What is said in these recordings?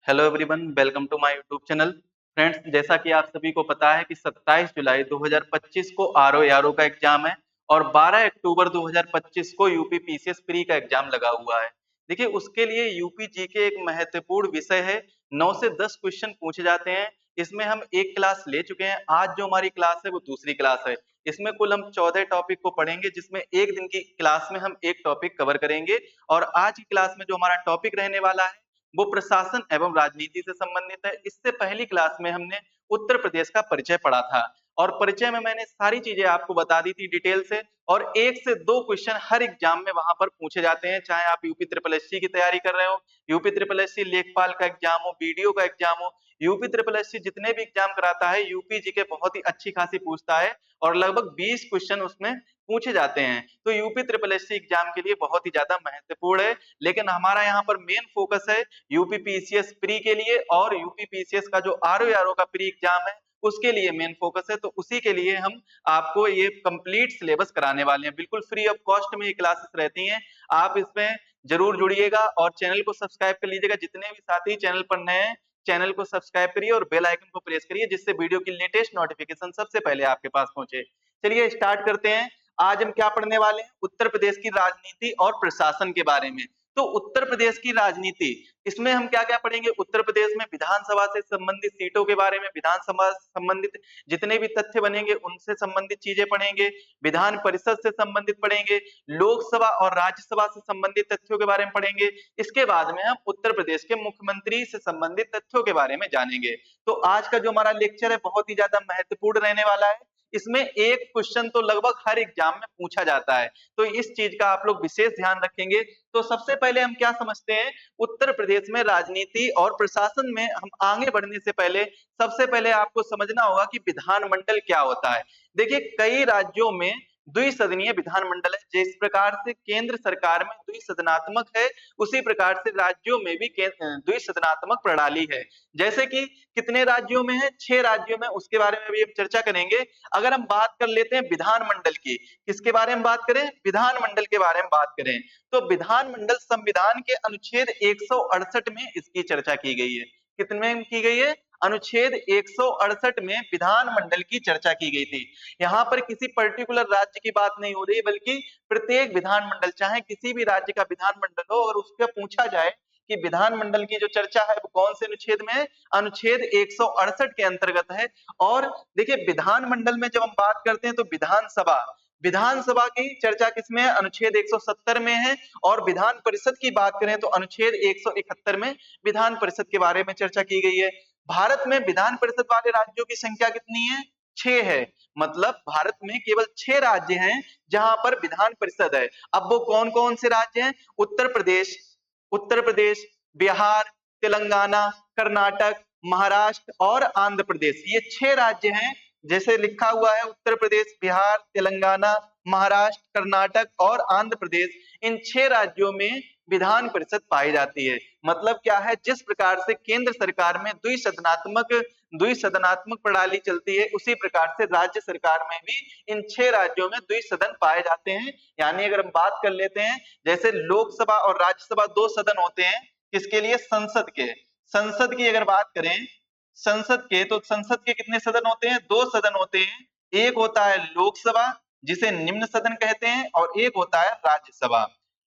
Hello everyone, welcome to my YouTube channel. Friends, जैसा कि आप सभी को पता है कि 27 जुलाई 2025 को आरओ का एग्जाम है और 12 अक्टूबर 2025 को यूपी पीसीएस प्री का एग्जाम लगा हुआ है। देखिए, उसके लिए यूपी जी के एक महत्वपूर्ण विषय है। 9 से 10 क्वेश्चन पूछे जाते हैं। इसमें हम एक क्लास ले चुके हैं। आज जो हमारी क्लास है वो दूसरी क्लास है। इसमें कुल हम 14 टॉपिक को पढ़ेंगे, जिसमें एक दिन की क्लास में हम एक टॉपिक कवर करेंगे। और आज की क्लास में जो हमारा टॉपिक रहने वाला है वो प्रशासन एवं राजनीति से संबंधित है। इससे पहली क्लास में हमने उत्तर प्रदेश का परिचय पढ़ा था और परिचय में मैंने सारी चीजें आपको बता दी थी डिटेल से। और एक से दो क्वेश्चन हर एग्जाम में वहां पर पूछे जाते हैं, चाहे आप यूपी ट्रिपल एससी की तैयारी कर रहे हो, यूपी ट्रिपल एससी लेखपाल का एग्जाम हो, बीडीओ का एग्जाम हो। यूपी ट्रिपल एससी जितने भी एग्जाम कराता है यूपी जी के बहुत ही अच्छी खासी पूछता है और लगभग 20 क्वेश्चन उसमें पूछे जाते हैं। तो यूपी ट्रिपल एससी एग्जाम के लिए बहुत ही ज्यादा महत्वपूर्ण है। लेकिन हमारा यहाँ पर मेन फोकस है यूपी पीसीएस प्री के लिए, और यूपी पीसीएस का जो आरओ का प्री एग्जाम है उसके लिए मेन फोकस है। तो उसी के लिए हम आपको ये कंप्लीट सिलेबस कराने वाले हैं। बिल्कुल फ्री ऑफ कॉस्ट में ये क्लासेस रहती हैं। आप इसमें जरूर जुड़िएगा और चैनल को सब्सक्राइब कर लीजिएगा। जितने भी साथी चैनल पर नए हैं, चैनल को सब्सक्राइब करिए और बेल आइकन को प्रेस करिए, जिससे वीडियो की लेटेस्ट नोटिफिकेशन सबसे पहले आपके पास पहुंचे। चलिए स्टार्ट करते हैं। आज हम क्या पढ़ने वाले हैं? उत्तर प्रदेश की राजनीति और प्रशासन के बारे में। तो उत्तर प्रदेश की राजनीति, इसमें हम क्या क्या पढ़ेंगे? उत्तर प्रदेश में विधानसभा से संबंधित सीटों के बारे में, विधानसभा संबंधित जितने भी तथ्य बनेंगे उनसे संबंधित चीजें पढ़ेंगे, विधान परिषद से संबंधित पढ़ेंगे, लोकसभा और राज्यसभा से संबंधित तथ्यों के बारे में पढ़ेंगे। इसके बाद में हम उत्तर प्रदेश के मुख्यमंत्री से संबंधित तथ्यों के बारे में जानेंगे। तो आज का जो हमारा लेक्चर है बहुत ही ज्यादा महत्वपूर्ण रहने वाला है। इसमें एक क्वेश्चन तो लगभग हर एग्जाम में पूछा जाता है, तो इस चीज का आप लोग विशेष ध्यान रखेंगे। तो सबसे पहले हम क्या समझते हैं उत्तर प्रदेश में राजनीति और प्रशासन में? हम आगे बढ़ने से पहले सबसे पहले आपको समझना होगा कि विधानमंडल क्या होता है। देखिए, कई राज्यों में द्विसदनीय विधानमंडल है। जिस प्रकार से केंद्र सरकार में द्विसदनात्मक है, उसी प्रकार से राज्यों में भी द्विसदनात्मक प्रणाली है। जैसे कि कितने राज्यों में है? 6 राज्यों में। उसके बारे में भी हम चर्चा करेंगे। अगर हम बात कर लेते हैं विधानमंडल की, किसके बारे में बात करें? विधानमंडल के बारे में बात करें तो विधानमंडल संविधान के अनुच्छेद 168 में इसकी चर्चा की गई है। कितने में की गई है? अनुच्छेद 168 में विधानमंडल की चर्चा की गई थी। यहाँ पर किसी पर्टिकुलर राज्य की बात नहीं हो रही, बल्कि प्रत्येक विधानमंडल, चाहे किसी भी राज्य का विधानमंडल हो, अगर उसका पूछा जाए कि विधानमंडल की जो चर्चा है वो कौन से अनुच्छेद में है? अनुच्छेद 168 के अंतर्गत है। और देखिए, विधानमंडल में जब हम बात करते हैं तो विधानसभा, विधानसभा की चर्चा किसमें है? अनुच्छेद 170 में है। और विधान परिषद की बात करें तो अनुच्छेद 171 में विधान परिषद के बारे में चर्चा की गई है। भारत में विधान परिषद वाले राज्यों की संख्या कितनी है? 6 है। मतलब भारत में केवल 6 राज्य हैं जहां पर विधान परिषद है। अब वो कौन कौन से राज्य हैं? उत्तर प्रदेश, बिहार, तेलंगाना, कर्नाटक, महाराष्ट्र और आंध्र प्रदेश, ये 6 राज्य हैं। जैसे लिखा हुआ है उत्तर प्रदेश, बिहार, तेलंगाना, महाराष्ट्र, कर्नाटक और आंध्र प्रदेश, इन 6 राज्यों में विधान परिषद पाई जाती है। मतलब क्या है? जिस प्रकार से केंद्र सरकार में द्विसदनात्मक प्रणाली चलती है, उसी प्रकार से राज्य सरकार में भी इन 6 राज्यों में द्विसदन पाए जाते हैं। यानी अगर हम बात कर लेते हैं, जैसे लोकसभा और राज्यसभा 2 सदन होते हैं। किसके लिए? संसद के। संसद की अगर बात करें, संसद के कितने सदन होते हैं? 2 सदन होते हैं। एक होता है लोकसभा, जिसे निम्न सदन कहते हैं, और एक होता है राज्यसभा।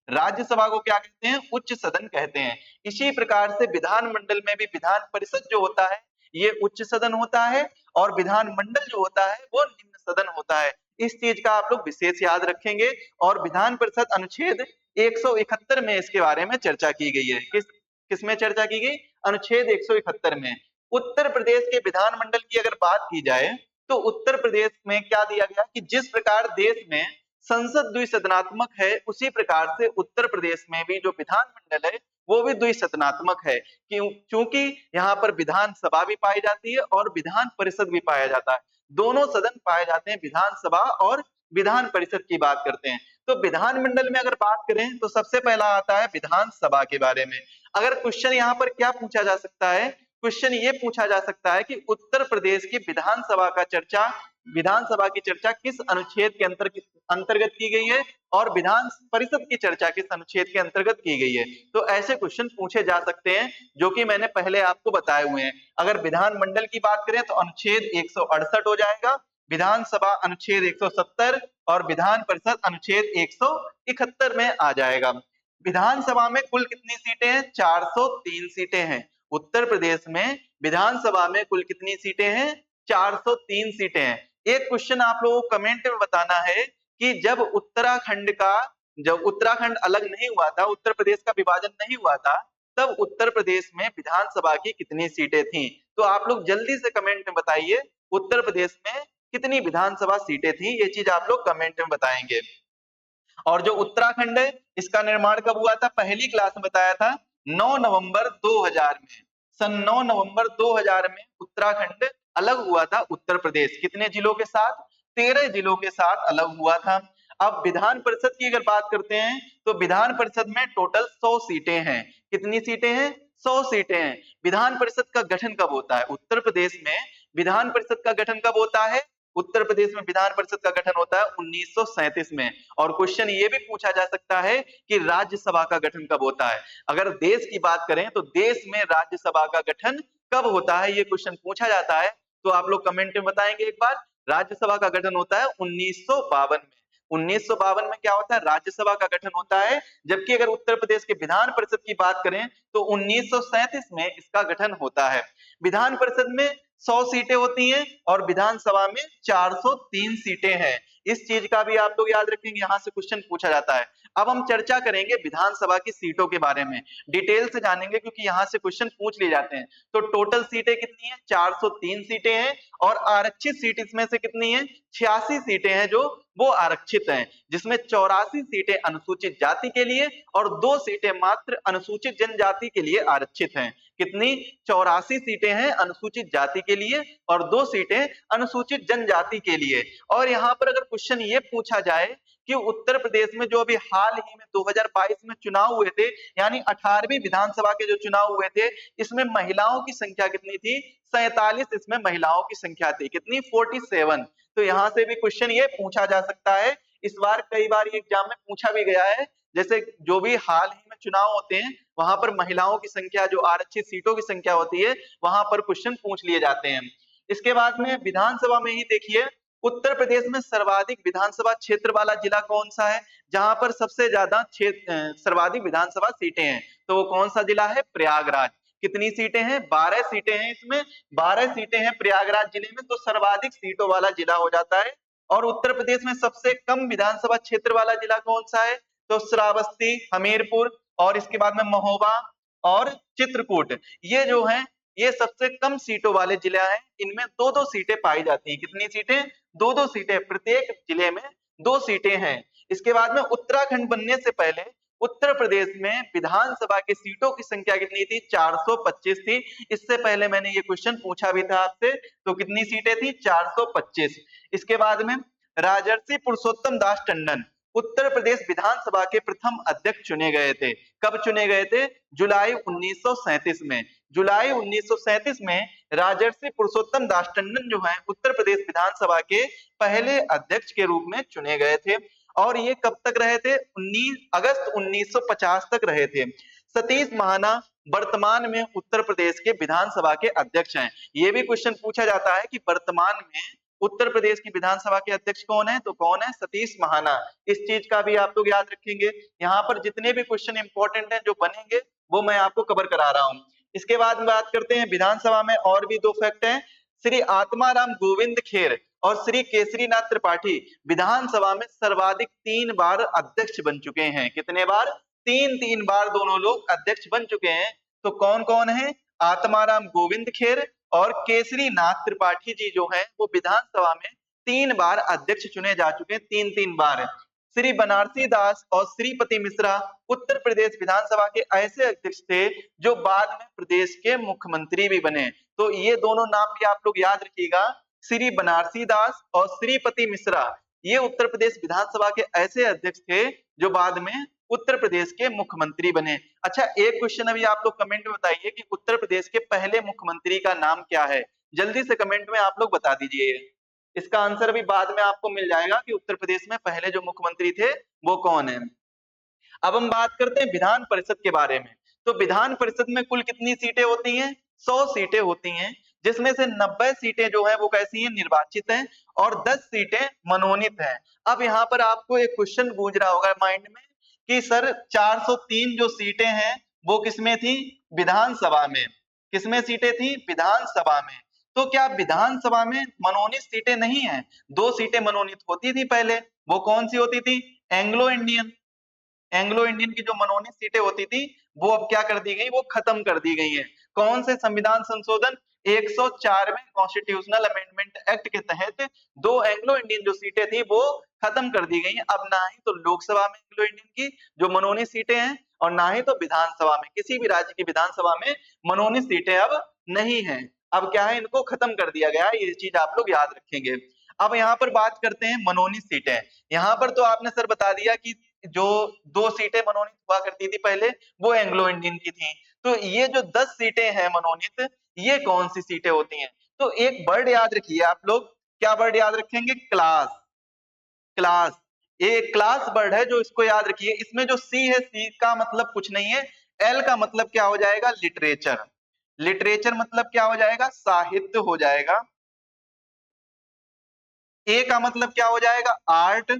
राज्यसभा को क्या कहते हैं? उच्च सदन कहते हैं। इसी प्रकार से विधानमंडल में भी विधान परिषद जो होता है ये उच्च सदन होता है, और विधानमंडल जो होता है वो निम्न सदन होता है। इस चीज का आप लोग विशेष याद रखेंगे। और विधान परिषद अनुच्छेद 171 में इसके बारे में चर्चा की गई है। किसमें चर्चा की गई? अनुच्छेद 171 में। उत्तर प्रदेश के विधानमंडल की अगर बात की जाए तो उत्तर प्रदेश में क्या दिया गया कि जिस प्रकार देश में संसद द्विसदनात्मक है, उसी प्रकार से उत्तर प्रदेश में भी जो विधानमंडल है वो भी द्विसदनात्मक है। क्योंकि यहाँ पर विधानसभा भी पाई जाती है और विधान परिषद भी पाया जाता है। दोनों सदन पाए जाते हैं, विधानसभा और विधान परिषद की बात करते हैं। तो विधानमंडल में अगर बात करें तो सबसे पहला आता है विधानसभा के बारे में। अगर क्वेश्चन यहाँ पर क्या पूछा जा सकता है? क्वेश्चन ये पूछा जा सकता है कि उत्तर प्रदेश की विधानसभा का चर्चा विधानसभा की चर्चा किस अनुच्छेद के अंतर्गत की गई है और विधान परिषद की चर्चा किस अनुच्छेद के अंतर्गत की गई है। तो ऐसे क्वेश्चन पूछे जा सकते हैं जो कि मैंने पहले आपको बताए हुए हैं। अगर विधानमंडल की बात करें तो अनुच्छेद 168 हो जाएगा, विधानसभा अनुच्छेद 170 और विधान परिषद अनुच्छेद 171 में आ जाएगा। विधानसभा में कुल कितनी सीटें हैं? 403 सीटें हैं। उत्तर प्रदेश में विधानसभा में कुल कितनी सीटें हैं? 403 सीटें हैं। एक क्वेश्चन आप लोगों को कमेंट में बताना है कि जब उत्तराखंड अलग नहीं हुआ था, उत्तर प्रदेश का विभाजन नहीं हुआ था, तब उत्तर प्रदेश में विधानसभा की कितनी सीटें थी। तो आप लोग जल्दी से कमेंट में बताइए उत्तर प्रदेश में कितनी विधानसभा सीटें थी, ये चीज आप लोग कमेंट में बताएंगे। और जो उत्तराखंड है इसका निर्माण कब हुआ था? पहली क्लास में बताया था 9 नवंबर 2000 में। सन 9 नवंबर 2000 में उत्तराखंड अलग हुआ था उत्तर प्रदेश। कितने जिलों के साथ? 13 जिलों के साथ अलग हुआ था। अब विधान परिषद की अगर बात करते हैं तो विधान परिषद में टोटल 100 सीटें हैं। कितनी सीटें हैं? 100 सीटें हैं। विधान परिषद का गठन कब होता है? उत्तर प्रदेश में विधान परिषद का गठन कब होता है? उत्तर प्रदेश में विधान परिषद का गठन होता है 1937 में। और क्वेश्चन ये भी पूछा जा सकता है कि राज्यसभा का गठन कब होता है। अगर देश की बात करें तो देश में राज्यसभा का गठन कब होता है, ये क्वेश्चन पूछा जाता है। तो आप लोग कमेंट में बताएंगे एक बार। राज्यसभा का गठन होता है 1952 में। 1952 में क्या होता है? राज्यसभा का गठन होता है। जबकि अगर उत्तर प्रदेश के विधान परिषद की बात करें तो 1937 में इसका गठन होता है। विधान परिषद में 100 सीटें होती हैं और विधानसभा में 403 सीटें हैं। इस चीज का भी आप लोग याद रखेंगे, यहां से क्वेश्चन पूछा जाता है। अब हम चर्चा करेंगे विधानसभा की सीटों के बारे में, डिटेल से जानेंगे क्योंकि यहां से क्वेश्चन पूछ लिए जाते हैं। तो टोटल सीटें कितनी है? 403 सीटें हैं। और आरक्षित सीट इसमें से कितनी है? 86 सीटें हैं जो वो आरक्षित हैं, जिसमें 84 सीटें अनुसूचित जाति के लिए और 2 सीटें मात्र अनुसूचित जनजाति के लिए आरक्षित हैं। कितनी? 84 सीटें हैं अनुसूचित जाति के लिए और 2 सीटें अनुसूचित जनजाति के लिए। और यहाँ पर अगर क्वेश्चन ये पूछा जाए कि उत्तर प्रदेश में जो अभी हाल ही में 2022 में चुनाव हुए थे, यानी 18वीं विधानसभा के जो चुनाव हुए थे, इसमें महिलाओं की संख्या कितनी थी? 47 इसमें महिलाओं की संख्या थी। कितनी? 47। तो यहाँ से भी क्वेश्चन ये पूछा जा सकता है। इस बार कई बार एग्जाम में पूछा भी गया है। जैसे जो भी हाल ही में चुनाव होते हैं वहां पर महिलाओं की संख्या, जो आरक्षित सीटों की संख्या होती है, वहां पर क्वेश्चन पूछ लिए जाते हैं। इसके बाद में विधानसभा में ही देखिए, उत्तर प्रदेश में सर्वाधिक विधानसभा क्षेत्र वाला जिला कौन सा है, जहां पर सबसे ज्यादा सर्वाधिक विधानसभा सीटें हैं? तो वो कौन सा जिला है? प्रयागराज। कितनी सीटें हैं? 12 सीटें हैं। इसमें 12 सीटें हैं प्रयागराज जिले में, तो सर्वाधिक सीटों वाला जिला हो जाता है। और उत्तर प्रदेश में सबसे कम विधानसभा क्षेत्र वाला जिला कौन सा है? तो श्रावस्ती, हमीरपुर और इसके बाद में महोबा और चित्रकूट, ये जो हैं ये सबसे कम सीटों वाले जिले हैं। इनमें 2-2 सीटें पाई जाती हैं। कितनी सीटें? 2-2 सीटें, प्रत्येक जिले में 2 सीटें हैं। इसके बाद में उत्तराखंड बनने से पहले उत्तर प्रदेश में विधानसभा के सीटों की संख्या कितनी थी? 425 थी। इससे पहले मैंने ये क्वेश्चन पूछा भी था आपसे। तो कितनी सीटें थी? 425। इसके बाद में राजर्षि पुरुषोत्तम दास टंडन उत्तर प्रदेश विधानसभा के प्रथम अध्यक्ष चुने गए थे। कब चुने गए थे? जुलाई 1937 में। जुलाई 1937 में राजर्षि पुरुषोत्तम दास टंडन जो है उत्तर प्रदेश विधानसभा के पहले अध्यक्ष के रूप में चुने गए थे। और ये कब तक रहे थे? 19 अगस्त 1950 तक रहे थे। सतीश महाना वर्तमान में उत्तर प्रदेश के विधानसभा के अध्यक्ष हैं। ये भी क्वेश्चन पूछा जाता है कि वर्तमान में उत्तर प्रदेश की विधानसभा के अध्यक्ष कौन है? तो कौन है? सतीश महाना। इस चीज का भी आप लोग याद रखेंगे। यहाँ पर जितने भी क्वेश्चन इंपॉर्टेंट हैं जो बनेंगे वो मैं आपको कवर करा रहा हूँ। इसके बाद बात करते हैं विधानसभा में और भी 2 फैक्ट हैं। श्री आत्माराम गोविंद खेर और श्री केसरीनाथ त्रिपाठी विधानसभा में सर्वाधिक 3 बार अध्यक्ष बन चुके हैं। कितने बार? 3 बार दोनों लोग अध्यक्ष बन चुके हैं। तो कौन कौन है? आत्माराम गोविंद खेर और केसरीनाथ त्रिपाठी जी जो हैं वो विधानसभा में 3 बार अध्यक्ष चुने जा चुके हैं। 3 बार। श्री बनारसी दास और श्रीपति मिश्रा उत्तर प्रदेश विधानसभा के ऐसे अध्यक्ष थे जो बाद में प्रदेश के मुख्यमंत्री भी बने। तो ये दोनों नाम भी आप लोग याद रखिएगा। श्री बनारसी दास और श्रीपति मिश्रा, ये उत्तर प्रदेश विधानसभा के ऐसे अध्यक्ष थे जो बाद में उत्तर प्रदेश के मुख्यमंत्री बने। अच्छा, एक क्वेश्चन अभी आप लोग कमेंट में बताइए कि उत्तर प्रदेश के पहले मुख्यमंत्री का नाम क्या है? जल्दी से कमेंट में आप लोग बता दीजिए। इसका आंसर भी बाद में आपको मिल जाएगा कि उत्तर प्रदेश में पहले जो मुख्यमंत्री थे वो कौन है। अब हम बात करते हैं विधान परिषद के बारे में। तो विधान परिषद में कुल कितनी सीटें होती हैं? 100 सीटें होती हैं, जिसमें से 90 सीटें जो है वो कैसी हैं? निर्वाचित हैं, और 10 सीटें मनोनीत हैं। अब यहाँ पर आपको एक क्वेश्चन गूंज रहा होगा माइंड में कि सर 403 जो सीटें हैं वो किसमें थी? विधानसभा में। किसमें सीटें थी? विधानसभा में। तो क्या विधानसभा में मनोनीत सीटें नहीं है? 2 सीटें मनोनीत होती थी पहले, वो कौन सी होती थी? Anglo Indian. एंग्लो इंडियन की जो मनोनीत सीटें होती थी वो अब क्या कर दी गई? वो खत्म कर दी गई है। कौन से संविधान संशोधन? 104वें कॉन्स्टिट्यूशनल अमेंडमेंट एक्ट के तहत 2 एंग्लो इंडियन जो सीटें थी वो खत्म कर दी गई हैं। अब ना ही तो लोकसभा में एंग्लो इंडियन की जो मनोनीत सीटें हैं, और ना ही तो विधानसभा में, किसी भी राज्य की विधानसभा में मनोनीत सीटें अब नहीं है। अब क्या है? इनको खत्म कर दिया गया है, ये चीज आप लोग याद रखेंगे। अब यहाँ पर बात करते हैं मनोनीत सीटें। यहाँ पर तो आपने सर बता दिया कि जो 2 सीटें मनोनीत हुआ करती थी पहले वो एंग्लो इंडियन की थी। तो ये जो 10 सीटें हैं मनोनीत, ये कौन सी सीटें होती हैं? तो एक वर्ड याद रखिए आप लोग। क्या वर्ड याद रखेंगे? क्लास। क्लास, ये क्लास वर्ड है जो इसको याद रखिए। इसमें जो सी है, सी का मतलब कुछ नहीं है। एल का मतलब क्या हो जाएगा? लिटरेचर। लिटरेचर मतलब क्या हो जाएगा? साहित्य हो जाएगा। ए का मतलब क्या हो जाएगा? आर्ट।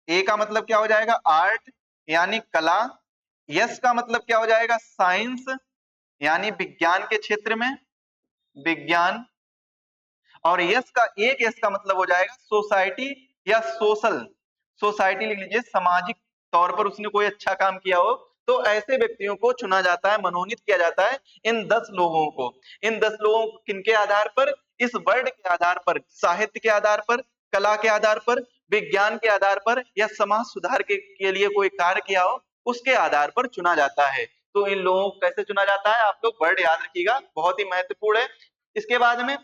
ए का मतलब क्या हो जाएगा? आर्ट यानी कला। यस का मतलब क्या हो जाएगा? साइंस यानी विज्ञान के क्षेत्र में, विज्ञान। और यस का, एक यस का मतलब हो जाएगा सोसाइटी या सोशल। सोसाइटी लिख लीजिए, सामाजिक तौर पर उसने कोई अच्छा काम किया हो, तो ऐसे व्यक्तियों को चुना जाता है, मनोनीत किया जाता है। इन 10 लोगों को, इन 10 लोगों को किनके आधार पर? इस वर्ड के आधार पर, साहित्य के आधार पर, कला के आधार पर, विज्ञान के आधार पर, या समाज सुधार के लिए कोई कार्य किया हो उसके आधार पर चुना जाता है। तो इन लोगों को कैसे चुना जाता है? आप लोग वर्ड याद रखिएगा, बहुत ही महत्वपूर्ण है। इसके बाद में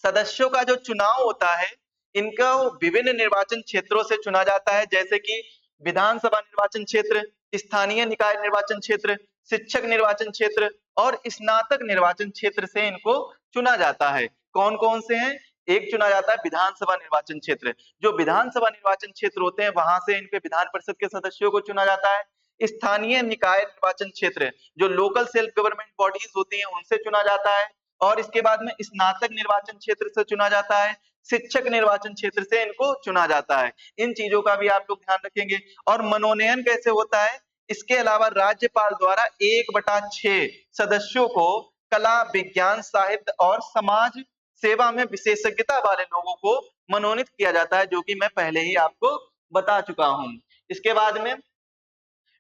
सदस्यों का जो चुनाव होता है, इनका विभिन्न निर्वाचन क्षेत्रों से चुना जाता है, जैसे कि विधानसभा निर्वाचन क्षेत्र, स्थानीय निकाय निर्वाचन क्षेत्र, शिक्षक निर्वाचन क्षेत्र और स्नातक निर्वाचन क्षेत्र से इनको चुना जाता है। कौन कौन से हैं? एक चुना जाता है विधानसभा निर्वाचन क्षेत्र। जो विधानसभा निर्वाचन क्षेत्र होते हैं वहां से इनके विधान परिषद के सदस्यों को चुना जाता है। स्थानीय निकाय निर्वाचन क्षेत्र, जो लोकल सेल्फ गवर्नमेंट बॉडीज होती हैं उनसे चुना जाता है। और इसके बाद में स्नातक निर्वाचन क्षेत्र से चुना जाता है। शिक्षक निर्वाचन क्षेत्र से इनको चुना जाता है। इन चीजों का भी आप लोग ध्यान रखेंगे। और मनोनयन कैसे होता है? इसके अलावा राज्यपाल द्वारा 1/6 सदस्यों को कला, विज्ञान, साहित्य और समाज सेवा में विशेषज्ञता वाले लोगों को मनोनीत किया जाता है, जो कि मैं पहले ही आपको बता चुका हूं। इसके बाद में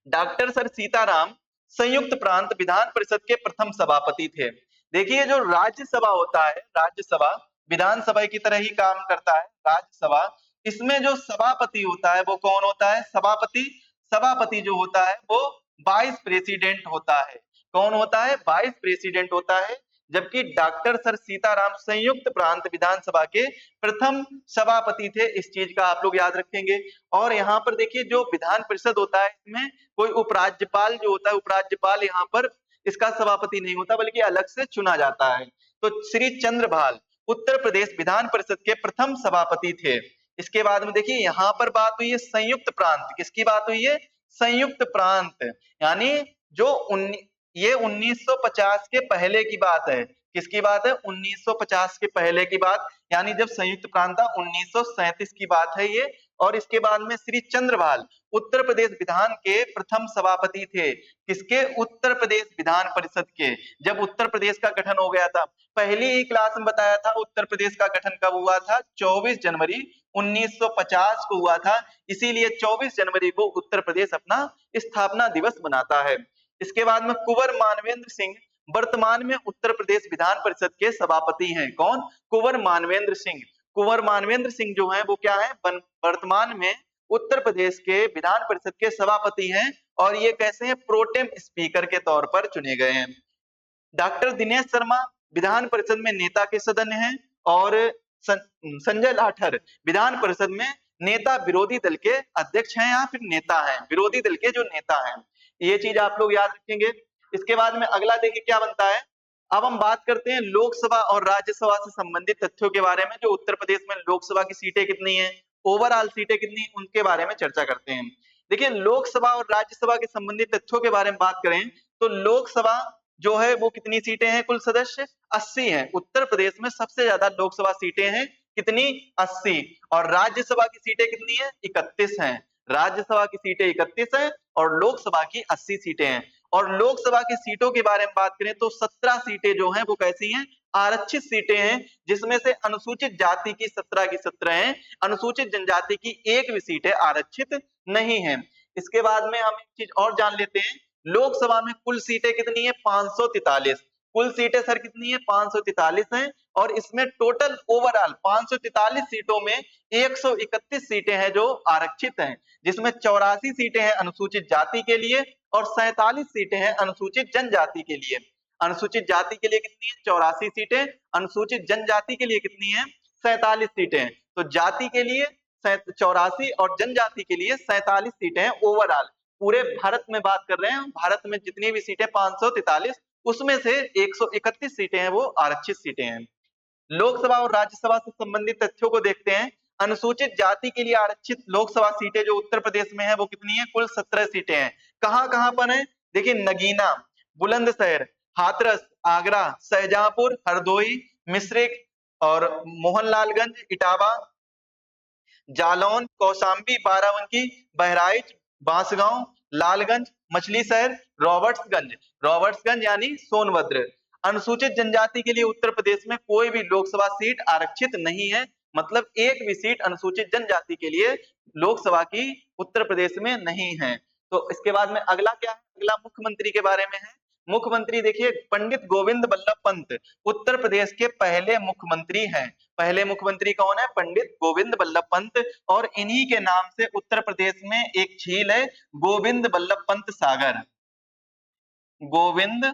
डॉक्टर सर सीताराम संयुक्त प्रांत विधान परिषद के प्रथम सभापति थे। देखिए, जो राज्यसभा होता है, राज्यसभा विधानसभा की तरह ही काम करता है। राज्यसभा, इसमें जो सभापति होता है वो कौन होता है? सभापति। सभापति जो होता है वो वाइस प्रेसिडेंट होता है। कौन होता है? वाइस प्रेसिडेंट होता है। जबकि डॉक्टर सर सीताराम संयुक्त प्रांत विधानसभा के प्रथम सभापति थे। इस चीज का आप लोग याद रखेंगे। और यहाँ पर देखिए, जो विधान परिषद होता है इसमें कोई उपराज्यपाल जो होता है, उपराज्यपाल यहाँ पर इसका सभापति नहीं होता बल्कि अलग से चुना जाता है। तो श्री चंद्रभाल उत्तर प्रदेश विधान परिषद के प्रथम सभापति थे। इसके बाद में देखिए, यहाँ पर बात हुई है संयुक्त प्रांत। किसकी बात हुई है? संयुक्त प्रांत। यानी जो ये 1950 के पहले की बात है। किसकी बात है? 1950 के पहले की बात, यानी जब संयुक्त प्रांत था 1937 की बात है ये। और इसके बाद में श्री चंद्रभाल उत्तर प्रदेश विधान के प्रथम सभापति थे। किसके? उत्तर प्रदेश विधान परिषद के। जब उत्तर प्रदेश का गठन हो गया था, पहली ही क्लास में बताया था उत्तर प्रदेश का गठन कब हुआ था? 24 जनवरी 1950 को हुआ था। इसीलिए 24 जनवरी को उत्तर प्रदेश अपना स्थापना दिवस मनाता है। इसके बाद में कुंवर मानवेंद्र सिंह वर्तमान में उत्तर प्रदेश विधान परिषद के सभापति हैं। कौन? कुंवर मानवेंद्र सिंह। कुंवर मानवेंद्र सिंह जो है वो क्या है? वर्तमान में उत्तर प्रदेश के विधान परिषद के सभापति हैं। और ये कैसे हैं? प्रोटेम स्पीकर के तौर पर चुने गए हैं। डॉक्टर दिनेश शर्मा विधान परिषद में नेता के सदस्य हैं। और संजय लाठर विधान परिषद में नेता विरोधी दल के अध्यक्ष हैं या फिर नेता हैं, विरोधी दल के जो नेता हैं। ये चीज आप लोग याद रखेंगे। इसके बाद में अगला देखिए क्या बनता है। अब हम बात करते हैं लोकसभा और राज्यसभा से संबंधित तथ्यों के बारे में। जो उत्तर प्रदेश में लोकसभा की सीटें कितनी हैं, ओवरऑल सीटें कितनी हैं, उनके बारे में चर्चा करते हैं। देखिए, लोकसभा और राज्यसभा के संबंधित तथ्यों के बारे में बात करें तो लोकसभा जो है वो कितनी सीटें हैं, कुल सदस्य 80 हैं। उत्तर प्रदेश में सबसे ज्यादा लोकसभा सीटें हैं, कितनी, 80। और राज्यसभा की सीटें कितनी है, 31 हैं। राज्यसभा की सीटें 31 हैं और लोकसभा की 80 सीटें हैं। और लोकसभा की सीटों के बारे में बात करें तो 17 सीटें जो हैं वो कैसी हैं, आरक्षित सीटें हैं, जिसमें से अनुसूचित जाति की 17 की 17 हैं, अनुसूचित जनजाति की एक भी सीट है आरक्षित नहीं है। इसके बाद में हम एक चीज और जान लेते हैं, लोकसभा में कुल सीटें कितनी है, 543। कुल सीटें सर कितनी है, 543 हैं। और इसमें टोटल ओवरऑल 543 सीटों में 131 सीटें हैं जो आरक्षित हैं, जिसमें 84 सीटें हैं अनुसूचित जाति के लिए और 47 सीटें हैं अनुसूचित जनजाति के लिए। अनुसूचित जाति के लिए कितनी है, 84 सीटें। अनुसूचित जनजाति के लिए कितनी है, 47 सीटें। तो जाति के लिए 84 और जनजाति के लिए 47 सीटें हैं ओवरऑल। पूरे भारत में बात कर रहे हैं, भारत में जितनी भी सीटें 543, उसमें से 131 सीटें हैं वो आरक्षित सीटें हैं। लोकसभा और राज्यसभा से संबंधित तथ्यों को देखते हैं। अनुसूचित जाति के लिए आरक्षित लोकसभा सीटें जो उत्तर प्रदेश में है वो कितनी है, कुल 17 सीटें हैं। कहां कहां पर है, देखिए, नगीना, बुलंदशहर, हाथरस, आगरा, शाहजहांपुर, हरदोई, मिश्रिख और मोहनलालगंज, इटावा, जालौन, कौशाम्बी, बाराबंकी, बहराइच, बांसगांव, लालगंज, मछली शहर, रॉबर्ट्सगंज यानी सोनभद्र। अनुसूचित जनजाति के लिए उत्तर प्रदेश में कोई भी लोकसभा सीट आरक्षित नहीं है, मतलब एक भी सीट अनुसूचित जनजाति के लिए लोकसभा की उत्तर प्रदेश में नहीं है। तो इसके बाद में अगला क्या है, अगला मुख्यमंत्री के बारे में है। मुख्यमंत्री देखिए, पंडित गोविंद बल्लभ पंत उत्तर प्रदेश के पहले मुख्यमंत्री हैं। पहले मुख्यमंत्री कौन है, पंडित गोविंद बल्लभ पंत। और इन्हीं के नाम से उत्तर प्रदेश में एक झील है, गोविंद बल्लभ पंत सागर। गोविंद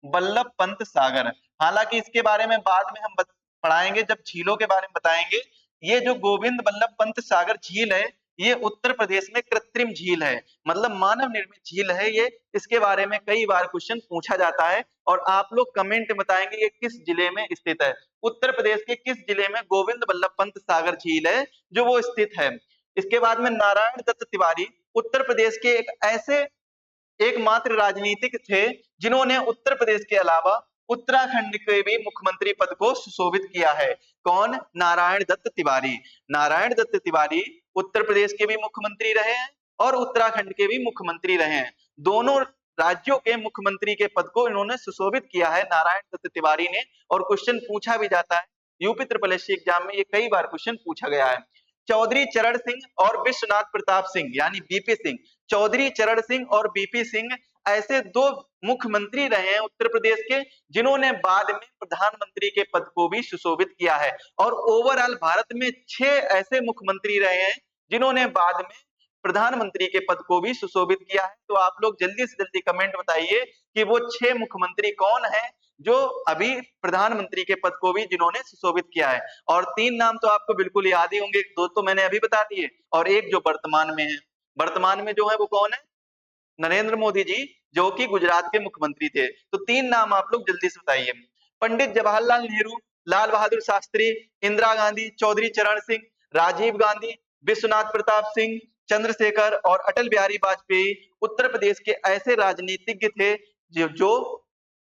बल्लभ पंत सागर। हालांकि इसके बारे में बाद में हम पढ़ाएंगे जब झीलों के बारे में बताएंगे। ये जो गोविंद बल्लभ पंत सागर झील है, ये उत्तर प्रदेश में कृत्रिम झील है, मतलब मानव निर्मित झील है ये। इसके बारे में कई बार क्वेश्चन पूछा जाता है और आप लोग कमेंट में बताएंगे ये किस जिले में स्थित है। उत्तर प्रदेश के किस जिले में गोविंद बल्लभ पंत सागर झील है जो वो स्थित है। इसके बाद में नारायण दत्त तिवारी उत्तर प्रदेश के एक ऐसे एकमात्र राजनीतिक थे जिन्होंने उत्तर प्रदेश के अलावा उत्तराखंड के भी मुख्यमंत्री पद को सुशोभित किया है। कौन, नारायण दत्त तिवारी। नारायण दत्त तिवारी उत्तर प्रदेश के भी मुख्यमंत्री रहे हैं और उत्तराखंड के भी मुख्यमंत्री रहे हैं। दोनों राज्यों के मुख्यमंत्री के पद को इन्होंने सुशोभित किया है नारायण दत्त तिवारी ने। और क्वेश्चन पूछा भी जाता है, यूपी ट्रिपल एससी एग्जाम में ये कई बार क्वेश्चन पूछा गया है। चौधरी चरण सिंह और विश्वनाथ प्रताप सिंह यानी बीपी सिंह। चौधरी चरण सिंह और बीपी सिंह ऐसे दो मुख्यमंत्री रहे हैं उत्तर प्रदेश के, जिन्होंने बाद में प्रधानमंत्री के पद को भी सुशोभित किया है। और ओवरऑल भारत में 6 ऐसे मुख्यमंत्री रहे हैं जिन्होंने बाद में प्रधानमंत्री के पद को भी सुशोभित किया है। तो आप लोग जल्दी से जल्दी कमेंट बताइए कि वो 6 मुख्यमंत्री कौन है जो अभी प्रधानमंत्री के पद को भी जिन्होंने सुशोभित किया है। और 3 नाम तो आपको बिल्कुल याद ही होंगे, 2 तो मैंने अभी बता दिए और एक जो वर्तमान में है। वर्तमान में जो है वो कौन है, नरेंद्र मोदी जी, जो कि गुजरात के मुख्यमंत्री थे। तो 3 नाम आप लोग जल्दी से बताइए। पंडित जवाहरलाल नेहरू, लाल बहादुर शास्त्री, इंदिरा गांधी, चौधरी चरण सिंह, राजीव गांधी, विश्वनाथ प्रताप सिंह, चंद्रशेखर और अटल बिहारी वाजपेयी उत्तर प्रदेश के ऐसे राजनीतिज्ञ थे जो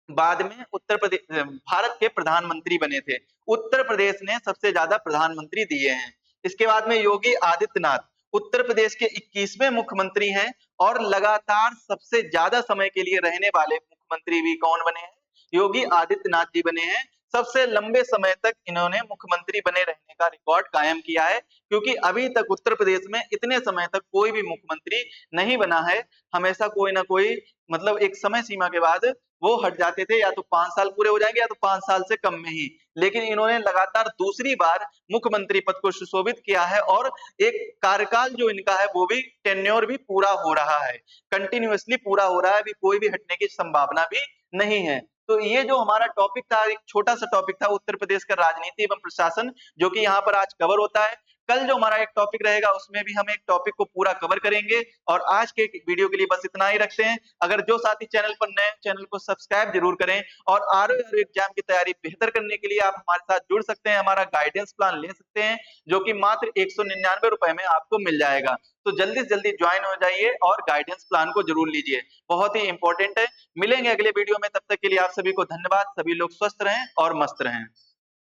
बाद में उत्तर प्रदेश भारत के प्रधानमंत्री बने थे। उत्तर प्रदेश ने सबसे ज्यादा प्रधानमंत्री दिए हैं। इसके बाद में योगी आदित्यनाथ उत्तर प्रदेश के 21वें मुख्यमंत्री हैं और लगातार सबसे ज्यादा समय के लिए रहने वाले मुख्यमंत्री भी कौन बने हैं, योगी आदित्यनाथ जी बने हैं। सबसे लंबे समय तक इन्होंने मुख्यमंत्री बने रहने का रिकॉर्ड कायम किया है, क्योंकि अभी तक उत्तर प्रदेश में इतने समय तक कोई भी मुख्यमंत्री नहीं बना है। हमेशा कोई ना कोई, मतलब एक समय सीमा के बाद वो हट जाते थे, या तो 5 साल पूरे हो जाएंगे या तो 5 साल से कम में ही। लेकिन इन्होंने लगातार दूसरी बार मुख्यमंत्री पद को सुशोभित किया है और एक कार्यकाल जो इनका है वो भी टेन्योर भी पूरा हो रहा है, कंटिन्यूअसली पूरा हो रहा है, अभी कोई भी हटने की संभावना भी नहीं है। तो ये जो हमारा टॉपिक था, एक छोटा सा टॉपिक था उत्तर प्रदेश का राजनीति एवं प्रशासन, जो कि यहाँ पर आज कवर होता है। कल जो हमारा एक टॉपिक रहेगा उसमें भी हम एक टॉपिक को पूरा कवर करेंगे। और आज के वीडियो के लिए बस इतना ही रखते हैं। अगर जो साथी चैनल पर नए, चैनल को सब्सक्राइब जरूर करें। और आरओ एग्जाम की तैयारी बेहतर करने के लिए आप हमारे साथ जुड़ सकते हैं, हमारा गाइडेंस प्लान ले सकते हैं, जो कि मात्र 199 रुपए में आपको मिल जाएगा। तो जल्दी से जल्दी ज्वाइन हो जाइए और गाइडेंस प्लान को जरूर लीजिए, बहुत ही इंपॉर्टेंट है। मिलेंगे अगले वीडियो में, तब तक के लिए आप सभी को धन्यवाद। सभी लोग स्वस्थ रहें और मस्त रहें।